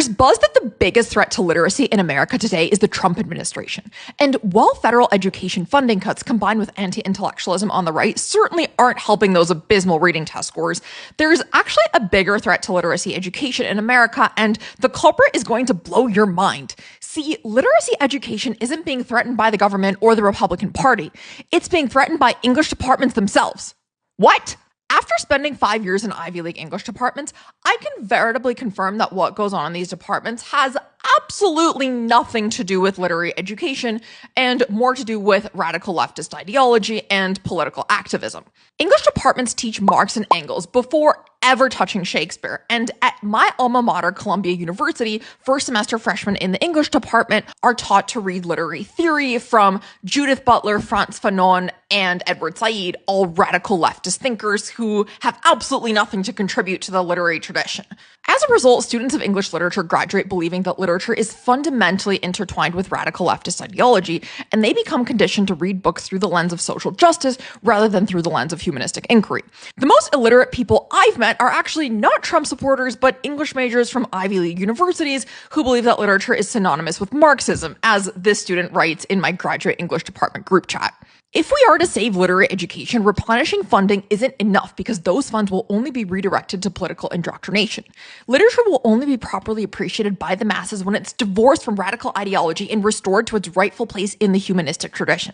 There's buzz that the biggest threat to literacy in America today is the Trump administration. And while federal education funding cuts combined with anti-intellectualism on the right certainly aren't helping those abysmal reading test scores, there's actually a bigger threat to literacy education in America, and the culprit is going to blow your mind. See, literacy education isn't being threatened by the government or the Republican Party. It's being threatened by English departments themselves. What? After spending 5 years in Ivy League English departments, I can veritably confirm that what goes on in these departments has absolutely nothing to do with literary education and more to do with radical leftist ideology and political activism. English departments teach Marx and Engels before ever touching Shakespeare, and at my alma mater, Columbia University, first semester freshmen in the English department are taught to read literary theory from Judith Butler, Frantz Fanon, and Edward Said, all radical leftist thinkers who have absolutely nothing to contribute to the literary tradition. As a result, students of English literature graduate believing that literature is fundamentally intertwined with radical leftist ideology, and they become conditioned to read books through the lens of social justice rather than through the lens of humanistic inquiry. The most illiterate people I've met are actually not Trump supporters, but English majors from Ivy League universities who believe that literature is synonymous with Marxism, as this student writes in my graduate English department group chat. If we are to save literary education, replenishing funding isn't enough because those funds will only be redirected to political indoctrination. Literature will only be properly appreciated by the masses when it's divorced from radical ideology and restored to its rightful place in the humanistic tradition.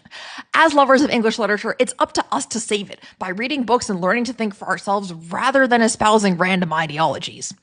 As lovers of English literature, it's up to us to save it by reading books and learning to think for ourselves rather than espousing random ideologies.